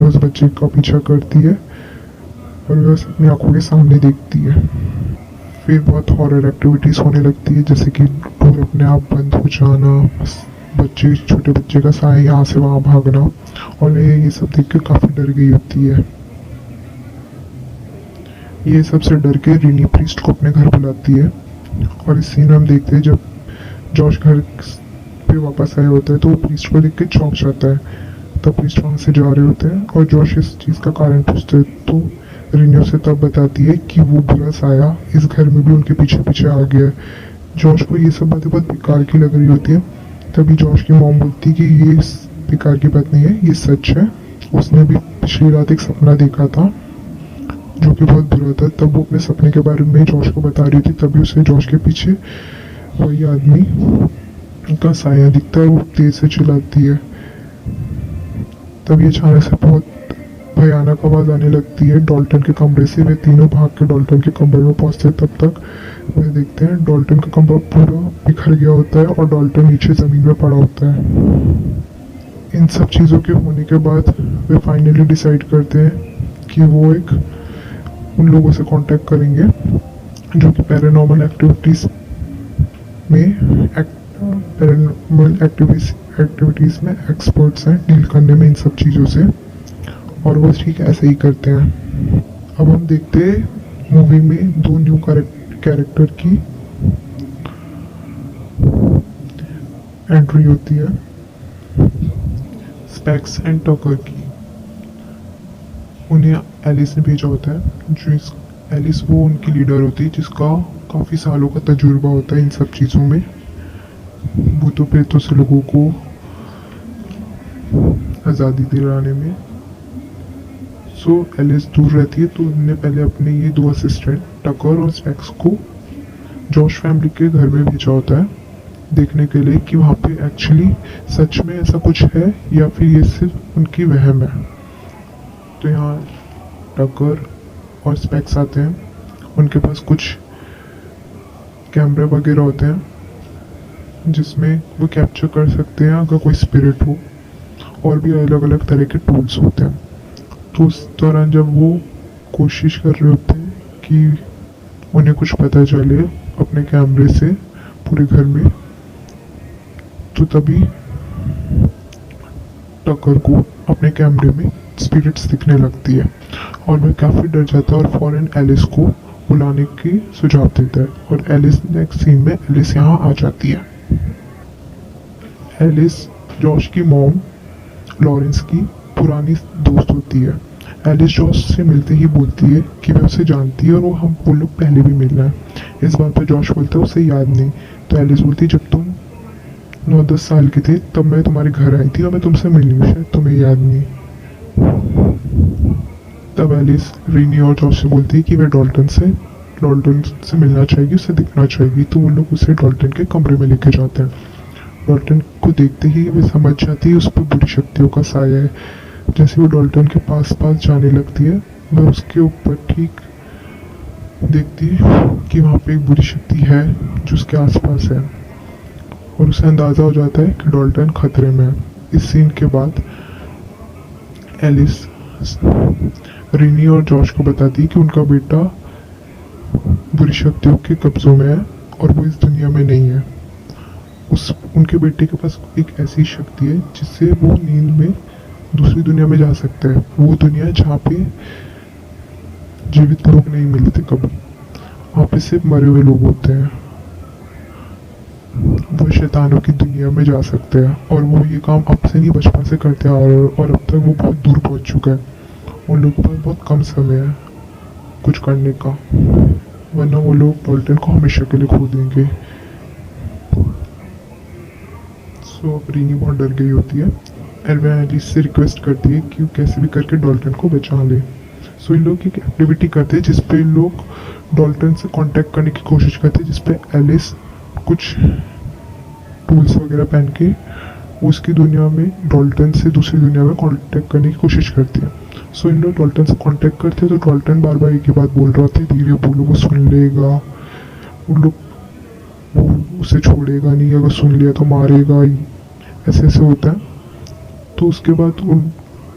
उस बच्चे का पीछा करती है और वह उसे अपनी आंखों के सामने देखती है। फिर बहुत हॉरर एक्टिविटीज होने लगती है, जैसे कि डोर अपने आप बंद हो जाना, बच्चे छोटे बच्चे का साया यहाँ से वहाँ भागना, और वह ये सब देख के काफी डर गई होती है। ये सबसे डर के रीनी प्रीस्ट को अपने घर बुलाती है। और इस सीन में हम देखते हैं जब जॉश घर पे वापस आया होता है तो वो प्रीस्ट को देख के चौंक जाता है। तब प्रीस्ट वहाँ से जा रहे होते हैं और जॉश इस चीज़ का कारण पूछते हैं तो रीनी उसे तब बताती है कि वो बुरा साया इस घर में भी उनके पीछे पीछे आ गया है। जॉश को ये सब बातें बहुत बेकार की लग रही होती है। तभी जॉश की मॉम बोलती है कि ये बेकार की बात नहीं है, ये सच है। उसने भी पिछली रात एक सपना देखा था जो कि बहुत बुरा था। तब वो अपने सपने के बारे में जॉश को बता रही थी, तभी उसे जॉश के पीछे वही आदमी का साया दिखता है और वो तेज से चिल्लाती है। तभी अचानक से बहुत भयानक आवाज आने लगती है डॉल्टन के कमरे से। वे तीनों भाग के डॉल्टन के कमरे में पहुंचते हैं। तब तक वे देखते हैं डॉल्टन का कमरा पूरा बिखर गया होता है और डॉल्टन नीचे जमीन में पड़ा होता है। इन सब चीज़ों के होने के बाद वे फाइनली डिसाइड करते हैं कि वो एक उन लोगों से कांटेक्ट करेंगे जो कि पैरानॉर्मल एक्टिविटीज़ में एक्सपर्ट्स हैं डील करने में इन सब चीज़ों से, और वो ठीक ऐसे ही करते हैं। अब हम देखते हैं मूवी में दो न्यू कैरेक्टर की एंट्री होती है, स्पेक्स एंड टकर की। उन्हें एलिस ने भेजा होता है। एलिस वो उनकी लीडर होती है जिसका काफ़ी सालों का तजुर्बा होता है इन सब चीज़ों में, भूतों प्रेतों से लोगों को आज़ादी दिलाने में। सो एलिस दूर रहती है तो उन्होंने पहले अपने ये दो असिस्टेंट टकर और स्पेक्स को जॉश फैमिली के घर में भेजा होता है देखने के लिए कि वहाँ पे एक्चुअली सच में ऐसा कुछ है या फिर ये सिर्फ उनकी वहम है। तो यहाँ टकर और स्पेक्स आते हैं। उनके पास कुछ कैमरे वगैरह होते हैं जिसमें वो कैप्चर कर सकते हैं अगर कोई स्पिरिट हो, और भी अलग अलग तरह के टूल्स होते हैं। तो उस दौरान जब वो कोशिश कर रहे होते हैं कि उन्हें कुछ पता चले अपने कैमरे से पूरे घर में, तो तभी टकर को अपने कैमरे में स्पिरिट्स दिखने लगती है और वह काफ़ी डर जाता है और फौरन एलिस को बुलाने की सुझाव देता है। और एलिस नेक्स्ट सीन में एलिस यहाँ आ जाती है। एलिस जॉश की मॉम लॉरेंस की पुरानी दोस्त होती है। एलिस जॉश से मिलते ही बोलती है कि वह उसे जानती है और वो लोग पहले भी मिल रहे हैं। इस बात पर जॉश बोलता है उसे याद नहीं। तो एलिस बोलती जब तुम 9-10 साल के थे तब मैं तुम्हारे घर आई थी और मैं तुमसे मिली हूँ, शायद तुम्हें याद नहीं। तब एलिस रीनी और जॉश से बोलती है कि वह डॉल्टन से मिलना चाहेगी, उसे दिखना चाहेगी। तो वो लोग उसे डॉल्टन के कमरे में लेके जाते हैं। डॉल्टन को देखते ही वे समझ जाती है उस पर बुरी शक्तियों का साया है। जैसे वो डॉल्टन के पास जाने लगती है, वह उसके ऊपर ठीक देखती है कि वहाँ पे एक बुरी शक्ति है जो उसके आसपास है, और उसे अंदाज़ा हो जाता है कि डॉल्टन खतरे में है। इस सीन के बाद एलिस रीनी और जॉश को बताती है कि उनका बेटा बुरी शक्तियों के कब्जों में है और वो इस दुनिया में नहीं है। उनके बेटे के पास एक ऐसी शक्ति है जिससे वो नींद में दूसरी दुनिया में जा सकता है। वो दुनिया जहाँ पे जीवित लोग नहीं मिलते कभी, वहाँ पे सिर्फ मरे हुए लोग होते हैं। वो शैतानों की दुनिया में जा सकते हैं और वो ये काम अब से नहीं बचपन से करते आ रहे हैं और अब तक वो बहुत दूर पहुँच चुका है। उन लोगों के पास बहुत कम समय है कुछ करने का, वरना वो लोग डॉल्टन को हमेशा के लिए खो देंगे। सो अब रीनी बहुत डर गई होती है और वह एलिस से रिक्वेस्ट करती है कि वो कैसे भी करके डॉल्टन को बचा ले। सो इन लोग एक एक्टिविटी करते हैं जिसपे लोग डॉल्टन से कांटेक्ट करने की कोशिश करते हैं, जिसपे एलिस कुछ टूल्स वगैरह पहन के उसकी दुनिया में डॉल्टन से दूसरी दुनिया में कांटेक्ट करने की कोशिश करती है। सो इन लोग डॉल्टन से कांटेक्ट करते हैं तो डॉल्टन बार बार एक ही बात बोल रहा होता है, धीरे बोलो वो सुन लेगा, उन लोग उसे छोड़ेगा नहीं, अगर सुन लिया तो मारेगा ही, ऐसे ऐसे होता है। तो उसके बाद उन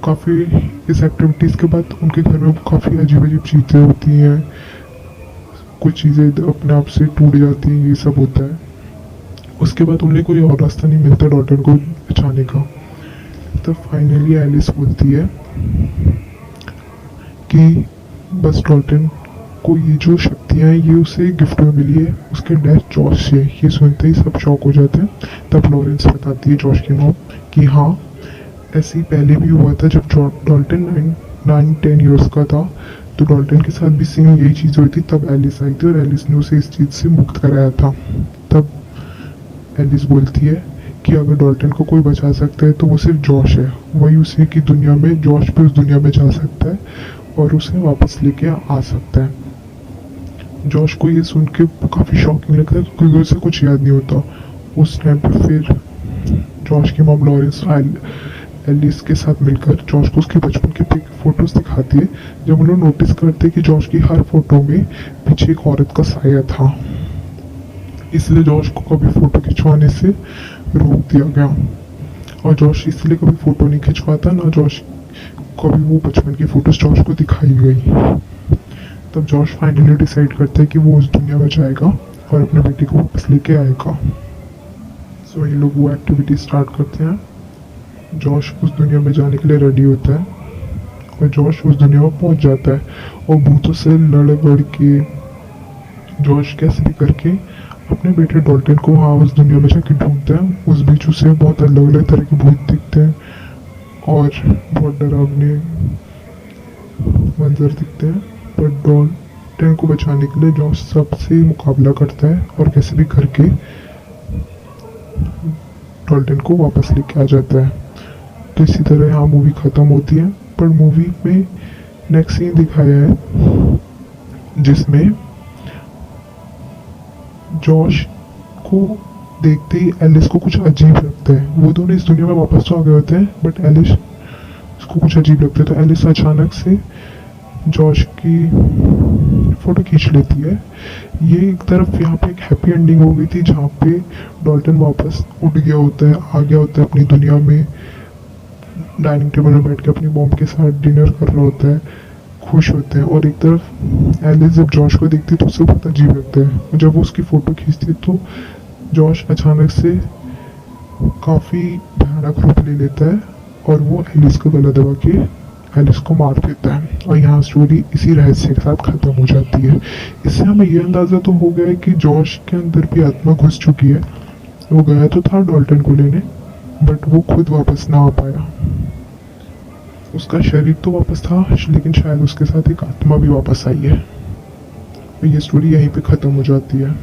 काफ़ी इस एक्टिविटीज़ के बाद उनके घर में काफ़ी अजीब अजीब चीज़ें होती हैं, कुछ चीज़ें अपने आप से टूट जाती हैं, ये सब होता है। उसके बाद उन्हें कोई और रास्ता नहीं मिलता डॉल्टन को बचाने का। तब फाइनली एलिस बोलती है कि बस डॉल्टन को ये जो शक्तियाँ हैं ये उसे गिफ्ट में मिली है उसके डैड जॉश से। ये सुनते ही सब शॉक हो जाते हैं। तब लॉरेंस बताती है जॉश की मॉम कि हाँ, ऐसे ही पहले भी हुआ था जब डॉल्टन 9-10 ईयर्स का था, तो डॉल्टन के साथ भी सेम यही चीज़ हुई थी। तब एलिस आई थी और एलिस ने उसे इस चीज़ से मुक्त कराया था। तब एलिस बोलती है कि अगर डॉल्टन को कोई बचा सकता है तो वो सिर्फ जॉश है। वही उसी की दुनिया में, जॉश भी उस दुनिया में जा सकता है और उसे वापस लेके आ सकता है। जॉश को ये सुन के काफ़ी शॉकिंग लगता है क्योंकि उसे कुछ याद नहीं होता। उस टाइम पर फिर जॉश की मॉम लॉरेंस एलिस के साथ मिलकर जॉश को उसके बचपन के फोटोज दिखाती है। जब उन लोग नोटिस करते हैं कि जॉश की हर फोटो में पीछे एक औरत का साया था, इसलिए जॉश को कभी फोटो खिंचवाने से रोक दिया गया और जॉश इसलिए कभी फोटो नहीं खिंचवाता, ना जॉश कभी वो बचपन की फोटोज जॉश को दिखाई गई। तब जॉश फाइनली डिसाइड करता है कि वो उस दुनिया में जाएगा और अपने बेटे को वापस लेके आएगा। सो ये लोग वो एक्टिविटी स्टार्ट करते हैं। जॉश उस दुनिया में जाने के लिए रेडी होता है और जॉश उस दुनिया में पहुंच जाता है और भूतों से लड़ के जॉश कैसे भी करके अपने बेटे डॉल्टन को वहाँ उस दुनिया में जाके ढूंढता है। उस बीच उसे बहुत अलग अलग तरह के भूत दिखते हैं और बहुत डरावने मंजर दिखते हैं, पर डॉल्टन को बचाने के लिए जॉश सबसे मुकाबला करता है और कैसे भी करके डॉल्टन को वापस लेके आ जाता है। तो इसी तरह यहाँ मूवी ख़त्म होती है। पर मूवी में नेक्स्ट सीन दिखाया है जिसमें जॉश को देखते ही एलिस को कुछ अजीब लगता है। वो दोनों इस दुनिया में वापस तो आ गए होते हैं बट एलिस को कुछ अजीब लगता है। तो एलिस अचानक से जॉश की फ़ोटो खींच लेती है। ये एक तरफ यहाँ पे एक हैप्पी एंडिंग हो गई थी जहाँ पे डॉल्टन वापस उठ गया होता है, आ गया होता है अपनी दुनिया में, डाइनिंग टेबल में बैठ के अपनी मॉम के साथ डिनर कर रहा होता है, खुश होते हैं। और एक तरफ एलिस जब जॉश को देखती है तो उसे बहुत अजीब लगता है। जब वो उसकी फ़ोटो खींचती है तो जॉश अचानक से काफ़ी भयानक रूप ले लेता है और वो एलिस का गला दबा के एलिस को मार देता है। और यहाँ स्टोरी इसी रहस्य के साथ ख़त्म हो जाती है। इससे हमें ये अंदाज़ा तो हो गया है कि जॉश के अंदर भी आत्मा घुस चुकी है। वो गया तो था डॉल्टन को लेने बट वो खुद वापस ना आ पाया। उसका शरीर तो वापस था लेकिन शायद उसके साथ एक आत्मा भी वापस आई है। तो ये स्टोरी यहीं पे ख़त्म हो जाती है।